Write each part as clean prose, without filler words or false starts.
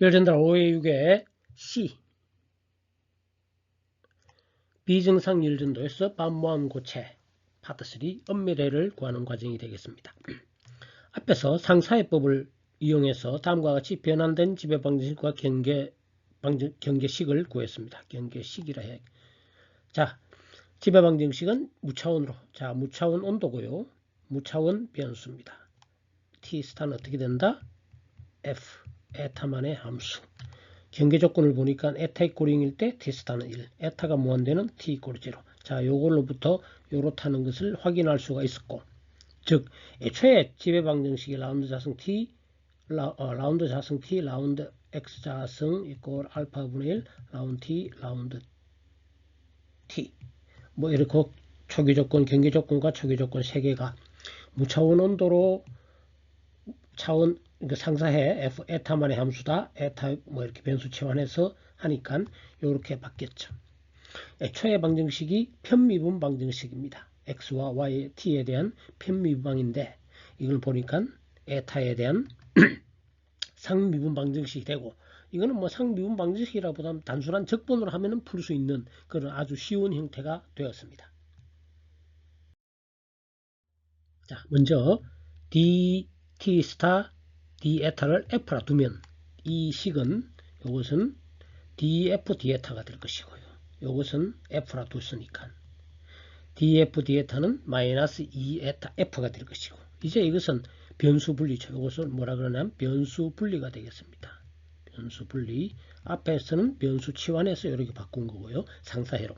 열전달 5의 6의 C 비정상 열전도에서 반모함 고체 파트 3 엄밀해를 구하는 과정이 되겠습니다. 앞에서 상사회법을 이용해서 다음과 같이 변환된 지배방정식과 경계식을 구했습니다. 경계식이라 해. 자, 지배방정식은 무차원으로. 자, 무차원 온도고요. 무차원 변수입니다. T 스타는 어떻게 된다? F, 에타만의 함수. 경계 조건을 보니까 에타 이꼴 0일 때 T 스타는 1, 에타가 무한대는 T 이꼴 0. 자, 요걸로부터 요렇다는 것을 확인할 수가 있었고, 즉 애초에 지배방정식이 라운드 자승 T, 라운드 자승 T, 라운드 X 자승 이꼴 알파분의 1, 라운드 T, 라운드 T. 뭐 이렇게 초기 조건, 경계 조건과 초기 조건 3개가 무차원 온도로 차원 상사해 F 에타만의 함수다. 에타 뭐 이렇게 변수 치환해서 하니까 이렇게 바뀌었죠. 애초의 방정식이 편미분 방정식입니다. X와 Y, T에 대한 편미분방인데 이걸 보니까 에타에 대한 상미분 방정식이 되고, 이거는 뭐 상미분 방정식이라보다는 단순한 적분으로 하면은 풀 수 있는 그런 아주 쉬운 형태가 되었습니다. 자, 먼저 dt 스타 d 에타를 f라 두면 이 식은 이것은 df d 에타가 될 것이고요. 이것은 f라 뒀으니까 df d 에타는 마이너스 2 에타 f가 될 것이고, 이제 이것은 변수 분리죠. 이것을 뭐라 그러냐면 변수 분리가 되겠습니다. 변수 분리. 앞에서는 변수 치환해서 이렇게 바꾼 거고요. 상사회로.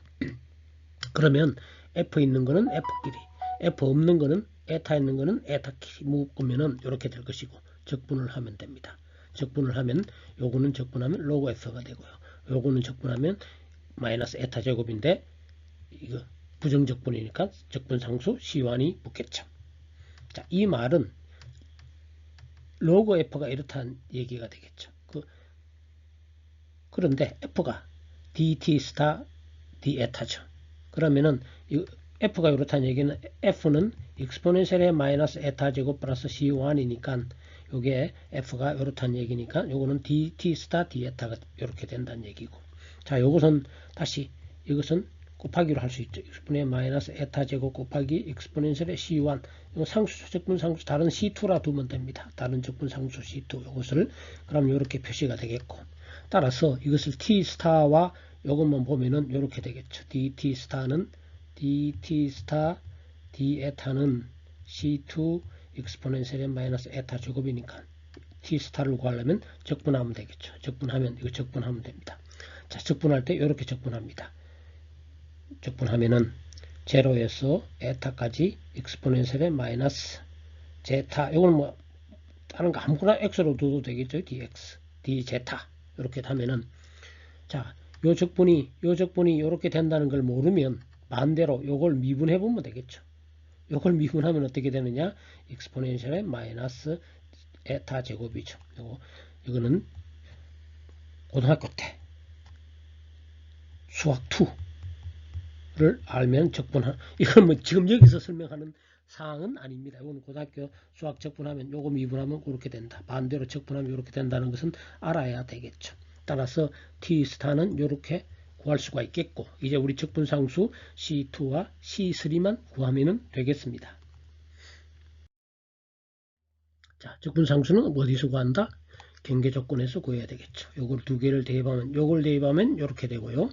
그러면 f 있는 거는 f끼리, f 없는 거는 에타 있는 거는 에타끼리 묶으면은 이렇게 될 것이고, 적분을 하면 됩니다. 적분을 하면 요거는 적분하면 로그 f가 되고요. 요거는 적분하면 마이너스 에타 제곱인데 이거 부정적분이니까 적분상수 C1이 붙겠죠. 자, 이 말은 로그 f가 이렇다는 얘기가 되겠죠. 그런데 f가 dt 스타 d 에타죠. 그러면은 f가 이렇다는 얘기는 f는 익스포넨셜의 마이너스 에타 제곱 플러스 C1이니까 요게 f가 이렇다는 얘기니까 요거는 dt 스타 d 에타가 이렇게 된다는 얘기고, 자, 요것은 다시 이것은 곱하기로 할 수 있죠. 익스포넨 마이너스 에타 제곱 곱하기 익스포넨셜의 C1. 이거 상수, 적분 상수 다른 C2라 두면 됩니다. 다른 적분 상수 C2. 이것을 그럼 이렇게 표시가 되겠고, 따라서 이것을 T 스타와 이것만 보면은 이렇게 되겠죠. dt 스타는 dt 스타 d 에타는 C2 익스포넨셜의 마이너스 에타 제곱이니까 T 스타를 구하려면 적분하면 되겠죠. 적분하면 이거 적분하면 됩니다. 자, 적분할 때 이렇게 적분합니다. 적분하면은 제로에서 에타까지 익스포넨셜의 마이너스 제타, 이거는 뭐 다른 거 아무거나 x로 둬도 되겠죠. dx, d제타 이렇게 하면은, 자, 요 적분이 이렇게 된다는 걸 모르면 반대로 요걸 미분해 보면 되겠죠. 요걸 미분하면 어떻게 되느냐? 익스포넨셜의 마이너스 에타 제곱이죠. 이거는 고등학교 때 수학 2를 알면 적분하, 이건 뭐 지금 여기서 설명하는 사항은 아닙니다. 이건 고등학교 수학 적분하면 요거 미분하면 그렇게 된다. 반대로 적분하면 이렇게 된다는 것은 알아야 되겠죠. 따라서 T 스타는 이렇게 구할 수가 있겠고, 이제 우리 적분상수 C2와 C3만 구하면 되겠습니다. 자, 적분상수는 어디서 구한다? 경계 조건에서 구해야 되겠죠. 요걸 두 개를 대입하면, 요걸 대입하면 이렇게 되고요.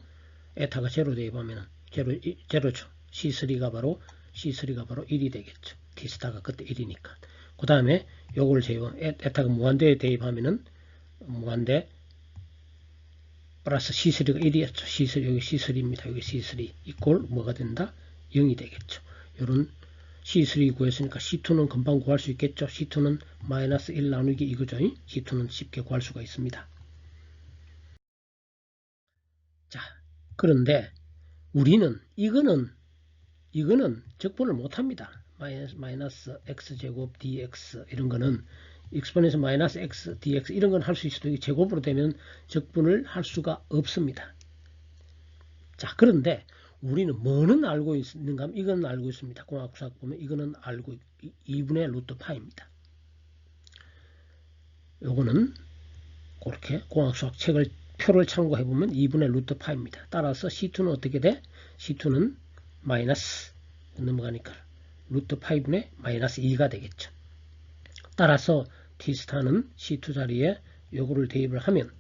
에타가 제로 대입하면 제로죠. C3가 바로 1이 되겠죠. T스타가 그때 1이니까. 그 다음에 요걸 제외, 에타가 무한대에 대입하면은 무한대 플러스 C3가 1이었죠. C3, 여기 C3입니다. 여기 C3 이꼴 뭐가 된다? 0이 되겠죠. 요런 C3 구했으니까 C2는 금방 구할 수 있겠죠. C2는 마이너스 1 나누기 이거죠. C2는 쉽게 구할 수가 있습니다. 자, 그런데 우리는 이거는 적분을 못합니다. 마이너스 x제곱 dx 이런 거는 익스포넨셜 마이너스 x dx 이런 건 할 수 있어도 제곱으로 되면 적분을 할 수가 없습니다. 자, 그런데 우리는 뭐는 알고 있는가 하면 이건 알고 있습니다. 공학수학 보면 이거는 알고 2분의 루트 파입니다. 요거는 그렇게 공학수학 책을 표를 참고해보면 2분의 루트 파입니다. 따라서 C2는 어떻게 돼? C2는 마이너스 넘어가니까 루트 파이분의 마이너스 2가 되겠죠. 따라서 T스타는 C2 자리에 요거를 대입을 하면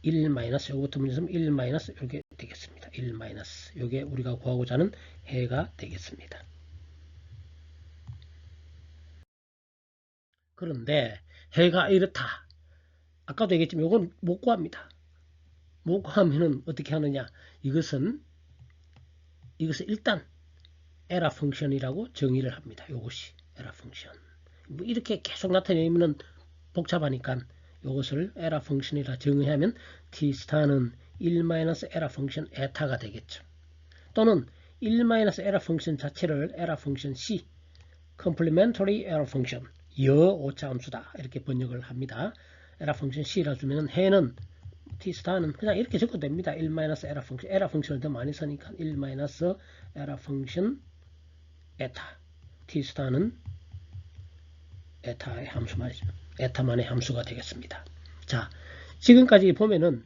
1 마이너스 요거부터 문제점 1 마이너스 이렇게 되겠습니다. 1 마이너스 요게 우리가 구하고자 하는 해가 되겠습니다. 그런데 해가 이렇다. 아까도 얘기했지만 요건 못 구합니다. 못 구하면은 어떻게 하느냐? 이것은 일단 에라 펑션이라고 정의를 합니다. 요것이 에라 펑션. 뭐 이렇게 계속 나타내면은 복잡하니까 이것을 에라 펑션이라 정의하면 t 스타는 1- 에라 펑션 에타가 되겠죠. 또는 1- 에라 펑션 자체를 에라 펑션 c complementary 에라 펑션 오차 함수다 이렇게 번역을 합니다. 에라 펑션 c라 주면은 해는 t 스타는 그냥 이렇게 적어도 됩니다. 1- 에라 펑션을 더 많이 쓰니까 1- 에라 펑션 에타 t 스타는 에타의 함수 말이죠. 에타만의 함수가 되겠습니다. 자, 지금까지 보면은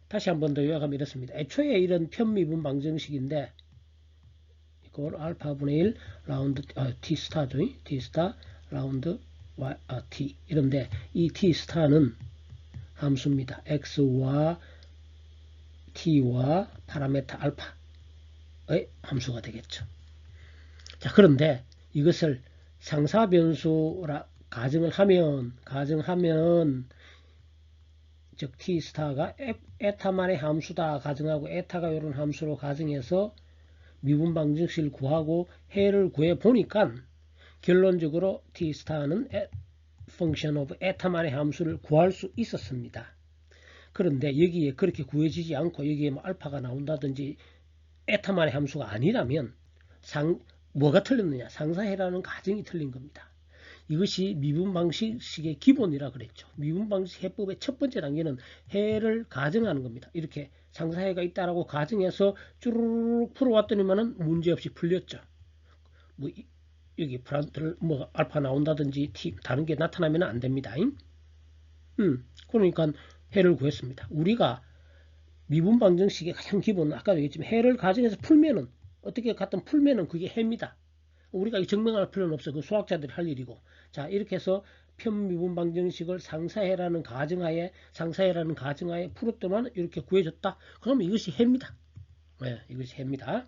다시 한 번 더 요약하면 이렇습니다. 애초에 이런 편미분 방정식인데 이걸 알파분의 1 라운드 t 스타죠. t 스타 라운드 t 이런데 이 t 스타는 함수입니다. x와 t와 파라메타 알파의 함수가 되겠죠. 자, 그런데 이것을 상사변수라 가정하면 즉 t 스타가 에타만의 함수다 가정하고 에타가 이런 함수로 가정해서 미분 방정식을 구하고 해를 구해 보니까 결론적으로 t 스타는 function of 에타만의 함수를 구할 수 있었습니다. 그런데 여기에 그렇게 구해지지 않고 여기에 뭐 알파가 나온다든지 에타만의 함수가 아니라면 뭐가 틀렸느냐? 상사해라는 가정이 틀린 겁니다. 이것이 미분 방식의 기본이라 그랬죠. 미분 방식 해법의 첫 번째 단계는 해를 가정하는 겁니다. 이렇게 상사해가 있다라고 가정해서 쭈르륵 풀어왔더니만은 문제없이 풀렸죠. 뭐 여기 뭐 알파 나온다든지 다른 게 나타나면 안 됩니다. 그러니까 해를 구했습니다. 우리가 미분 방정식의 가장 기본은 아까도 얘기했지만 해를 가정해서 풀면은 어떻게 갖다 풀면은 그게 해입니다. 우리가 증명할 필요는 없어. 그 수학자들이 할 일이고. 자, 이렇게 해서 편미분 방정식을 상사해라는 가정하에 풀었더만 이렇게 구해졌다. 그러면 이것이 해입니다. 네, 이것이 해입니다.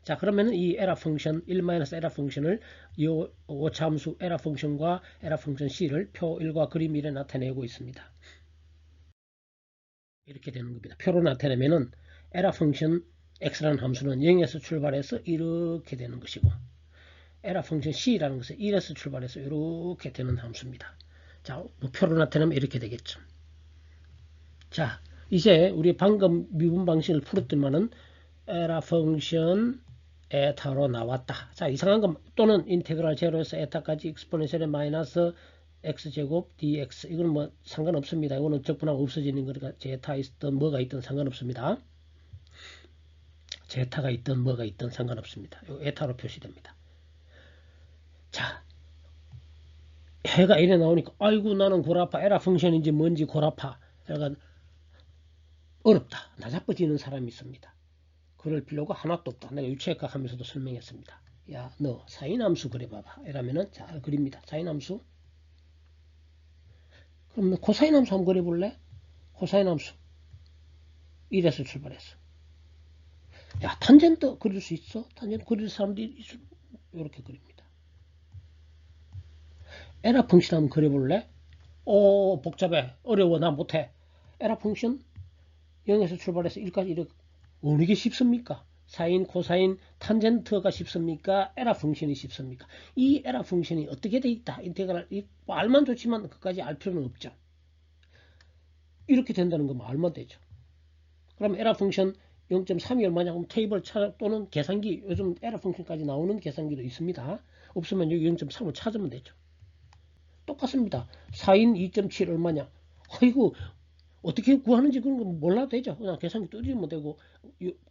자, 그러면은 이 에라 펑션 1- 에라 펑션을 이 오차함수 에라 펑션과 에라 펑션 c를 표 1과 그림 1에 나타내고 있습니다. 이렇게 되는 겁니다. 표로 나타내면은 에라 펑션 x라는 함수는 0에서 출발해서 이렇게 되는 것이고 에라 펑션 c라는 것은 1에서 출발해서 이렇게 되는 함수입니다. 자, 표로 나타내면 이렇게 되겠죠. 자, 이제 우리 방금 미분 방식을 풀었더만은 에라 펑션 에타로 나왔다. 자, 이상한 거 또는 인테그랄 제로에서 에타까지 익스포넨셜의 마이너스 x제곱 dx 이건 뭐 상관없습니다. 이거는 적분하면 없어지는 거니까 제타 있든 뭐가 있든 상관없습니다. 제타가 있든 뭐가 있든 상관없습니다. 요 에타로 표시됩니다. 자, 해가 이래 나오니까 아이고 나는 골아파 에라 펑션인지 뭔지 골아파 약간 어렵다 나자빠지는 사람이 있습니다. 그럴 필요가 하나도 없다. 내가 유체학과 하면서도 설명했습니다. 야, 너 사인함수 그려봐봐. 이러면은 잘 그립니다. 사인함수. 그럼 너 코사인함수 한번 그려볼래? 코사인함수. 1에서 출발했어. 야, 탄젠트 그릴 수 있어? 탄젠트 그릴 사람들이 이렇게 그립니다. 에라 펑션 한번 그려볼래? 오, 복잡해. 어려워. 나 못해. 에라 펑션 0에서 출발해서 1까지 이렇게 어느 게 쉽습니까? 사인, 코사인, 탄젠트가 쉽습니까? 에라 펑션이 쉽습니까? 이 에라 펑션이 어떻게 돼 있다. 인테그랄 뭐 알만 좋지만 그까지 알 필요는 없죠. 이렇게 된다는 거 말만 되죠. 그럼 에라 펑션 0.3이 얼마냐? 그럼 테이블 또는 계산기 요즘 에라 펑션까지 나오는 계산기도 있습니다. 없으면 여기 0.3을 찾으면 되죠. 똑같습니다. 사인 2.7 얼마냐? 아이고 어떻게 구하는지 그런 거 몰라도 되죠. 그냥 계산기 두드리면 되고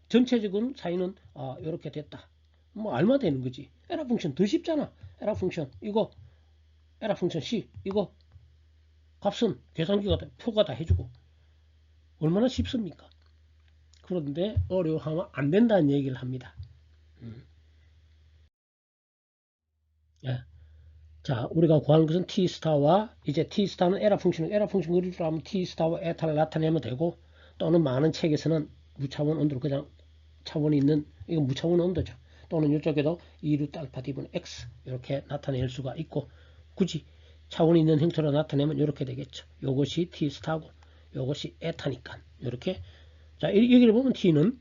전체적인 사인은 이렇게 됐다. 뭐 알면 되는 거지. 에라 펑션 더 쉽잖아. 에라 펑션 이거 에라 펑션 C 이거 값은 계산기가 표가 다 해주고 얼마나 쉽습니까? 그런데 어려워하면 안 된다는 얘기를 합니다. 예. 자, 우리가 구하는 것은 t 스타와 이제 t 스타는 에라 펑션 그릴 줄 알면 t 스타와 에타를 나타내면 되고, 또는 많은 책에서는 무차원 온도로 그냥 차원이 있는, 이건 무차원 온도죠. 또는 이쪽에도 2루트 알파 D분 X 이렇게 나타낼 수가 있고, 굳이 차원이 있는 형태로 나타내면 이렇게 되겠죠. 요것이 t 스타고 요것이 에타니까 이렇게. 자, 여기를 보면 t는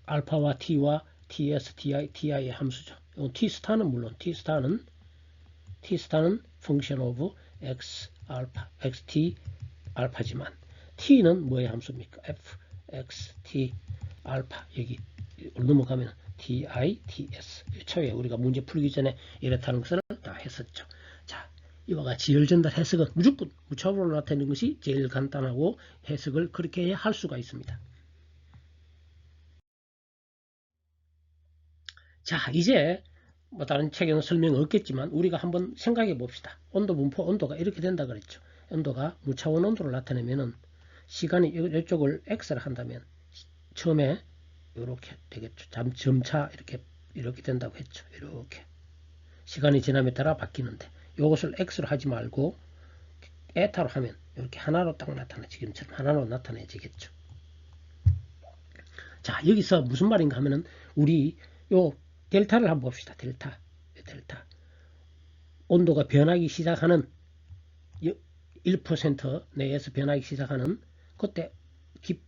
알파와 t와 ts, ti의 함수죠. t 스타는 물론 t 스타는 function of x 알파, xt 알파지만 t는 뭐의 함수입니까? f, x, t 알파. 여기 넘어가면 ti, ts. 처음에 우리가 문제 풀기 전에 이렇다는 것을 다 했었죠. 자, 이와 같이 열전달 해석은 무조건 무차별로 나타내는 것이 제일 간단하고 해석을 그렇게 해야 할 수가 있습니다. 자, 이제 뭐 다른 책에는 설명 없겠지만 우리가 한번 생각해 봅시다. 온도 분포 온도가 이렇게 된다 그랬죠. 온도가 무차원 온도를 나타내면은 시간이 이쪽을 x를 한다면 처음에 이렇게 되겠죠. 점차 이렇게 된다고 했죠. 이렇게 시간이 지남에 따라 바뀌는데 이것을 x로 하지 말고 에타로 하면 이렇게 하나로 딱 나타나, 지금처럼 하나로 나타내지겠죠. 자, 여기서 무슨 말인가 하면은 우리 요 델타를 한번 봅시다. 델타. 온도가 변하기 시작하는 1% 내에서 변하기 시작하는 그때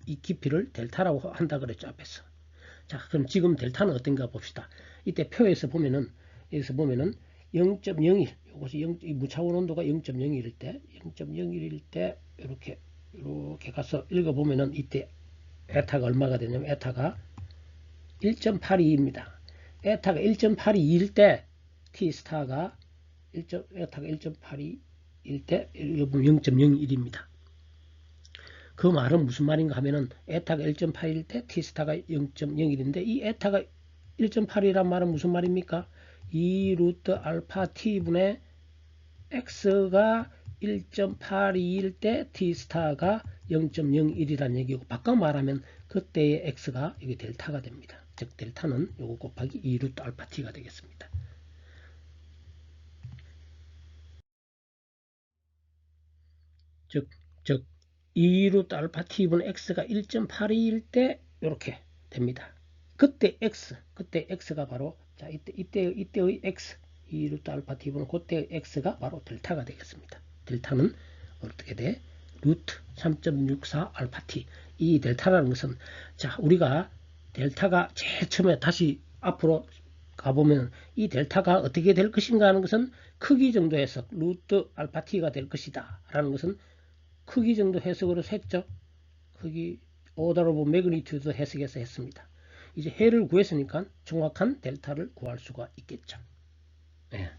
이 깊이를 델타라고 한다 그랬죠. 앞에서. 자, 그럼 지금 델타는 어떤가 봅시다. 이때 표에서 보면은, 여기서 보면은 0.01, 이것이 무차원 온도가 0.01일 때, 이렇게 가서 읽어보면은 이때 에타가 얼마가 되냐면 에타가 1.82입니다. 에타가 1.82일 때 T스타가 에타가 1.82일 때 0.01입니다. 그 말은 무슨 말인가 하면은 에타가 1.8일 때 T스타가 0.01인데 이 에타가 1.8이란 말은 무슨 말입니까? 2 루트 알파 T분의 X가 1.82일 때 T스타가 0.01이라는 얘기고, 바꿔 말하면 그때의 X가 이게 델타가 됩니다. 즉 델타는 요거 곱하기 2 루트 알파 T가 되겠습니다. 즉 2 루트 알파 T분의 X가 1.82일 때 이렇게 됩니다. 그때 X가 바로, 자, 이때의 X, 2 루트 알파 T분의 그때의 X가 바로 델타가 되겠습니다. 델타는 어떻게 돼? 루트 3.64 알파 T. 이 델타라는 것은, 자, 우리가 델타가 제일 처음에 다시 앞으로 가보면 이 델타가 어떻게 될 것인가 하는 것은 크기 정도 해석, 루트 알파 T가 될 것이다 라는 것은 크기 정도 해석으로 했죠. 크기 오더 오브 매그니튜드 해석해서 했습니다. 이제 해를 구했으니까 정확한 델타를 구할 수가 있겠죠. 네.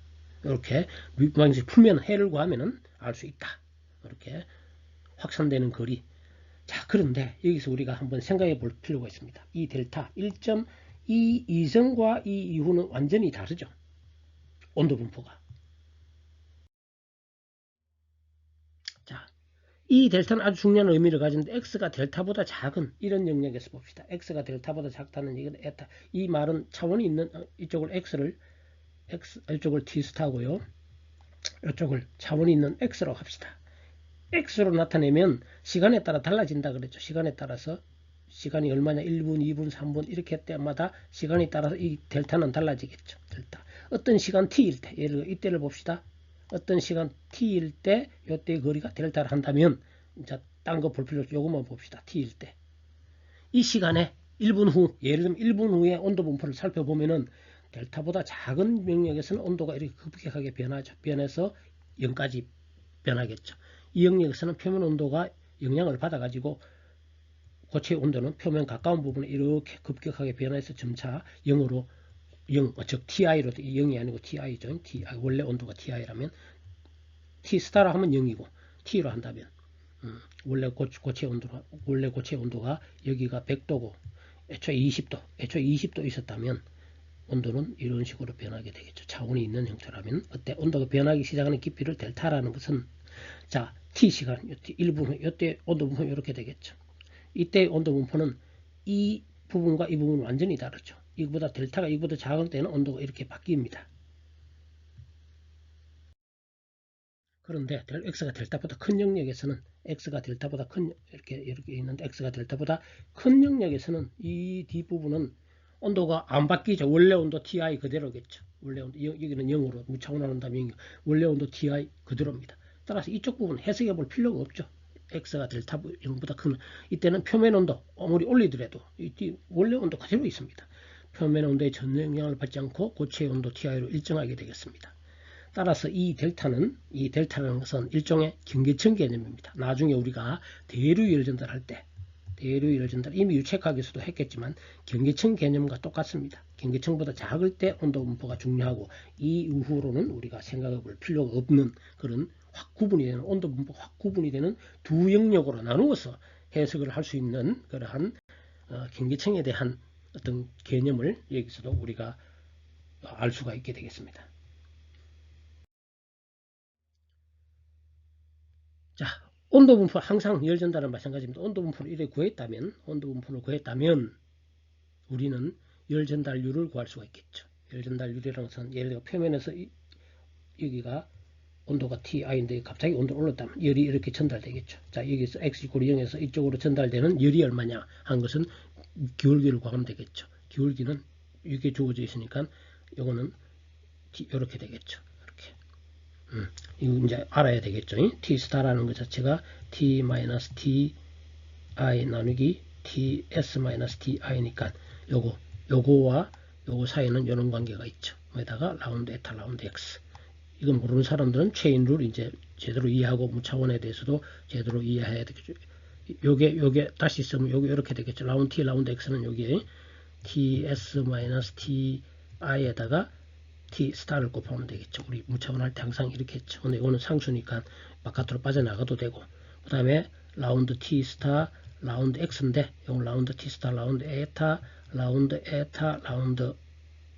이렇게 방식 풀면 해를 구하면 알 수 있다. 이렇게 확산되는 거리. 자, 그런데 여기서 우리가 한번 생각해 볼 필요가 있습니다. 이 델타 1.2 이전과 이 이후는 완전히 다르죠. 온도 분포가. 자, 이 델타는 아주 중요한 의미를 가지는데 x가 델타보다 작은 이런 영역에서 봅시다. x가 델타보다 작다는 얘기는 에타. 이 말은 차원이 있는 이쪽을 이쪽을 t스타고요. 이쪽을 차원이 있는 x라고 합시다. x로 나타내면 시간에 따라 달라진다 그랬죠. 시간에 따라서 시간이 얼마냐 1분, 2분, 3분 이렇게 때마다 시간에 따라서 이 델타는 달라지겠죠. 델타. 어떤 시간 t일 때, 예를 들어 이때를 봅시다. 어떤 시간 t일 때 이때의 거리가 델타를 한다면, 자, 딴 거 볼 필요 없이 요것만 봅시다. t일 때. 이 시간에 1분 후, 예를 들면 1분 후에 온도 분포를 살펴보면은 델타보다 작은 영역에서는 온도가 이렇게 급격하게 변하죠. 변해서 0까지 변하겠죠. 이 영역에서는 표면 온도가 영향을 받아가지고 고체 온도는 표면 가까운 부분에 이렇게 급격하게 변해서 점차 0으로, 즉 TI로, 0이 아니고 TI죠. TI, 원래 온도가 TI라면 T스타라 하면 0이고 T로 한다면 원래 고체 온도가 여기가 100도고 애초에 20도 있었다면 온도는 이런 식으로 변하게 되겠죠. 차원이 있는 형태라면 그때 온도가 변하기 시작하는 깊이를 델타라는 것은, 자, T시간, 1분 후, 이때 온도 분포 이렇게 되겠죠. 이때 온도 분포는 이 부분과 이 부분은 완전히 다르죠. 이거보다 델타가 이거보다 작을 때는 온도가 이렇게 바뀝니다. 그런데 x가 델타보다 큰 영역에서는 x가 델타보다 큰 이렇게 있는데 x가 델타보다 큰 영역에서는 이 뒷부분은 온도가 안 바뀌죠. 원래 온도 Ti 그대로겠죠. 원래 온도 여기는 0으로 무차원화 한다면 원래 온도 Ti 그대로입니다. 따라서 이쪽 부분 해석해 볼 필요가 없죠. x가 델타 0보다 큰 이때는 표면 온도 아무리 올리더라도 원래 온도 그대로 있습니다. 표면 온도에 전 영향을 받지 않고 고체 온도 Ti로 일정하게 되겠습니다. 따라서 이 델타라는 것은 일종의 경계층 개념입니다. 나중에 우리가 대류열 전달할 때 대류열 전달 이미 유체학에서도 했겠지만 경계층 개념과 똑같습니다. 경계층보다 작을 때 온도 분포가 중요하고 이 이후로는 우리가 생각해 볼 필요가 없는 그런 확 구분이 되는 온도 분포 확 구분이 되는 두 영역으로 나누어서 해석을 할 수 있는 그러한 경계층에 대한 어떤 개념을 여기서도 우리가 알 수가 있게 되겠습니다. 자, 온도 분포 항상 열 전달은 마찬가지입니다. 온도 분포를 이렇게 구했다면 우리는 열 전달률을 구할 수가 있겠죠. 열 전달률이라는 것은 예를 들어 표면에서 여기가 온도가 Ti인데 갑자기 온도가 올랐다면 열이 이렇게 전달되겠죠. 자, 여기서 x = 0에서 이쪽으로 전달되는 열이 얼마냐 한 것은 기울기를 구하면 되겠죠. 기울기는 이게 주어져 있으니까 이거는 이렇게 되겠죠. 이거 이제 알아야 되겠죠. T 스타라는 것 자체가 T-Ti 나누기 Ts-Ti니까 요거와 요거 사이에는 이런 관계가 있죠. 거기다가 라운드 에타 라운드 x. 이건 모르는 사람들은 체인 룰 이제 제대로 이해하고 무차원에 대해서도 제대로 이해해야 되겠죠. 요게 다시 쓰면 요게 이렇게 되겠죠. 라운드 t 라운드 x는 여기에 Ts-Ti에다가 T 스타를 곱하면 되겠죠. 우리 무차원 할 때 항상 이렇게 했죠. 근데 이거는 상수니까 바깥으로 빠져나가도 되고 그 다음에 라운드 T 스타 라운드 X인데 이건 라운드 T 스타 라운드 에타 라운드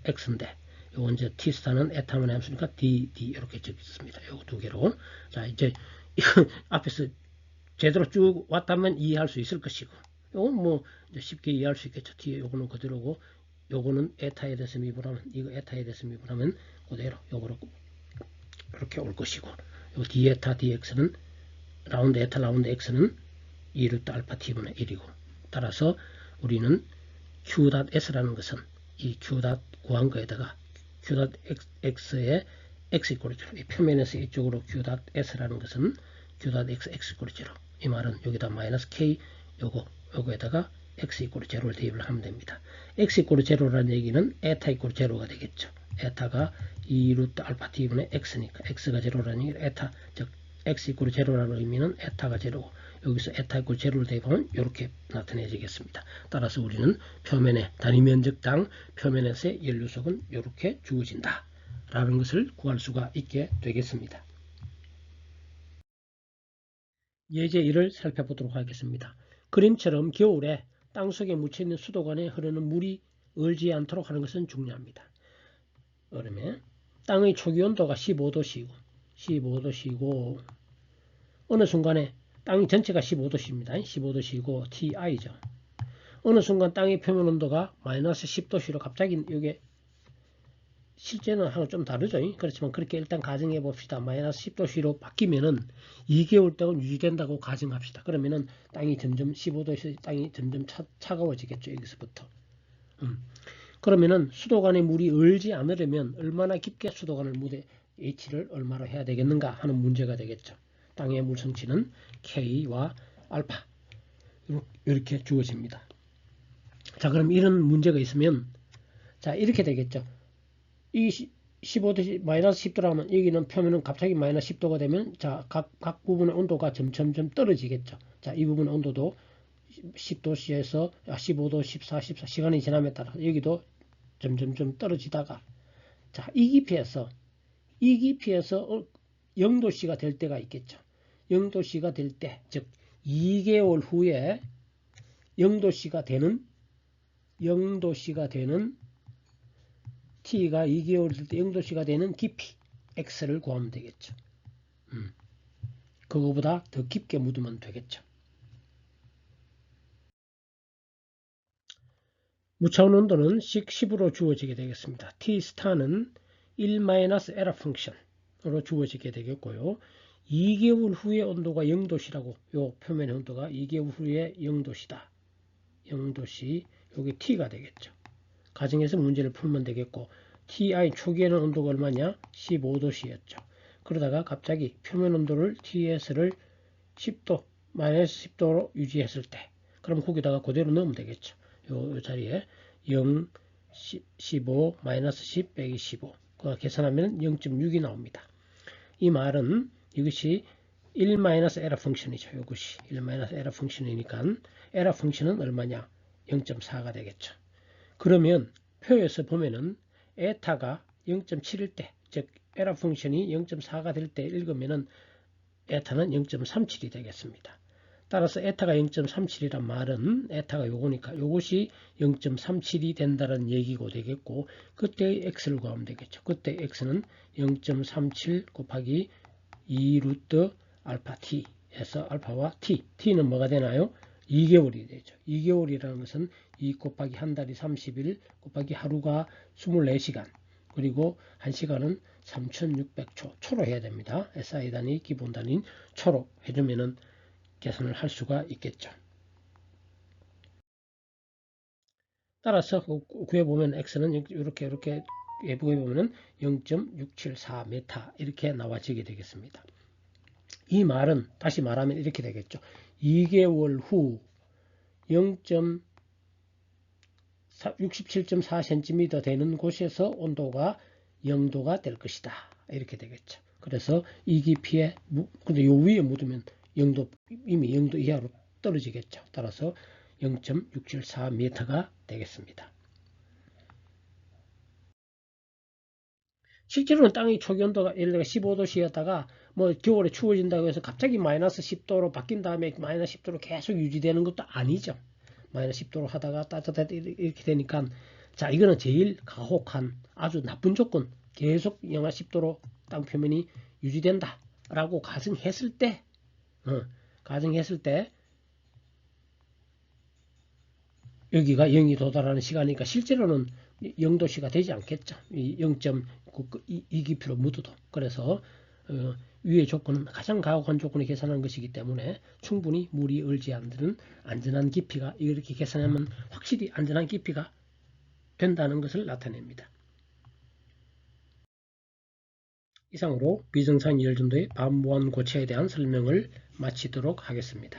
X인데 이건 이제 T 스타는 에타만 함수니까 D 이렇게 적겠습니다. 요 두 개로 자 이제 앞에서 제대로 쭉 왔다면 이해할 수 있을 것이고 이건 뭐 쉽게 이해할 수 있겠죠. 뒤에 요거는 그대로고 요거는 에타에 대해서 미분하면 이거 에타에 대해서 미분하면 그대로 요거로 이렇게 올 것이고 요 d에타 dx는 라운드 에타 라운드 x는 2루트 알파 t분의 1이고 따라서 우리는 q.s라는 것은 이 q. 구한 거에다가 q.x에 x = 0 표면에서 이쪽으로 q.s라는 것은 q.x x = 0 이 말은 여기다 마이너스 k 요거에다가 x = 0를 대입을 하면 됩니다. x = 0라는 얘기는 에타 = 0가 되겠죠. 에타가 2루트 알파 t분의 x니까 x가 0라는 얘기는 에타 즉 x = 0라는 의미는 에타가 0고 여기서 에타 = 0를 대입하면 이렇게 나타내지겠습니다. 따라서 우리는 표면의 단위 면적당 표면에서의 연료속은 이렇게 주어진다 라는 것을 구할 수가 있게 되겠습니다. 예제 1을 살펴보도록 하겠습니다. 그림처럼 겨울에 땅속에 묻혀있는 수도관에 흐르는 물이 얼지 않도록 하는 것은 중요합니다. 그러면 땅의 초기 온도가 15도씨고 어느 순간에 땅 전체가 15도씨입니다. 15도씨고 TI죠. 어느 순간 땅의 표면 온도가 마이너스 10도씨로 갑자기 이게 실제는 하고 좀 다르죠. 그렇지만 그렇게 일단 가정해 봅시다. 마이너스 10도씨로 바뀌면은 2개월 동안 유지된다고 가정합시다. 그러면은 땅이 점점 15도에서 땅이 점점 차가워지겠죠. 여기서부터. 그러면은 수도관에 물이 얼지 않으려면 얼마나 깊게 수도관을 물에 H를 얼마로 해야 되겠는가 하는 문제가 되겠죠. 땅의 물 성치는 K와 알파 이렇게 주어집니다. 자, 그럼 이런 문제가 있으면 자 이렇게 되겠죠. 이 15도 마이너스 10도라면 여기는 표면은 갑자기 마이너스 10도가 되면 자 각 부분의 온도가 점점점 떨어지겠죠. 자, 이 부분의 온도도 10도씨에서 15도, 14, 14 시간이 지남에 따라 여기도 점점점 떨어지다가 자, 이 깊이에서 0도씨가 될 때가 있겠죠. 0도씨가 될 때, 즉 2개월 후에 0도씨가 되는 T가 2개월 될 때 0도씨가 되는 깊이 X를 구하면 되겠죠. 그거보다 더 깊게 묻으면 되겠죠. 무차원 온도는 10으로 주어지게 되겠습니다. T 스타는 1-에라 펑션으로 주어지게 되겠고요. 2개월 후의 온도가 0도시라고, 요 표면의 온도가 2개월 후에 0도시다. 0도시, 여기 T가 되겠죠. 가정에서 문제를 풀면 되겠고, TI 초기에는 온도가 얼마냐? 15도씨였죠. 그러다가 갑자기 표면 온도를 TS를 10도, 마이너스 10도로 유지했을 때, 그럼 거기다가 그대로 넣으면 되겠죠. 요 자리에 0, 15, 마이너스 10 빼기 15. 그거 계산하면 0.6이 나옵니다. 이 말은 이것이 1-에라 펑션이죠. 이것이 1-에라 펑션이니까 에라 펑션은 얼마냐? 0.4가 되겠죠. 그러면 표에서 보면은 에타가 0.7일 때, 즉 에라 펑션이 0.4가 될 때 읽으면은 에타는 0.37이 되겠습니다. 따라서 에타가 0.37이란 말은 에타가 요거니까 요것이 0.37이 된다는 얘기고 되겠고, 그때의 x를 구하면 되겠죠. 그때 x는 0.37 곱하기 2 루트 알파 t에서 알파와 t는 뭐가 되나요? 2개월이 되죠. 2개월이라는 것은 2 곱하기 한 달이 30일 곱하기 하루가 24시간, 그리고 1시간은 3600초, 초로 해야 됩니다. SI 단위, 기본 단위인 초로 해주면은 계산을 할 수가 있겠죠. 따라서 구해보면 x는 이렇게 구해보면 0.674m 이렇게 나와지게 되겠습니다. 이 말은 다시 말하면 이렇게 되겠죠. 2개월 후 0.67.4cm 되는 곳에서 온도가 0도가 될 것이다. 이렇게 되겠죠. 그래서 이 깊이에, 근데 요 위에 묻으면 0도, 이미 0도 이하로 떨어지겠죠. 따라서 0.674m가 되겠습니다. 실제로는 땅의 초기 온도가 예를 들어 15도씨였다가 뭐 겨울에 추워진다고 해서 갑자기 마이너스 10도로 바뀐 다음에 마이너스 10도로 계속 유지되는 것도 아니죠. 마이너스 10도로 하다가 따뜻하다 이렇게 되니까, 자, 이거는 제일 가혹한 아주 나쁜 조건, 계속 영하 10도로 땅 표면이 유지된다 라고 가정했을 때, 여기가 0이 도달하는 시간이니까 실제로는 0도씨가 되지 않겠죠. 0.2 깊이로 묻어도. 그래서 위의 조건은 가장 가혹한 조건을 계산한 것이기 때문에 충분히 물이 얼지 않는 안전한 깊이가, 이렇게 계산하면 확실히 안전한 깊이가 된다는 것을 나타냅니다. 이상으로 비정상 열전도의 반무한 고체에 대한 설명을 마치도록 하겠습니다.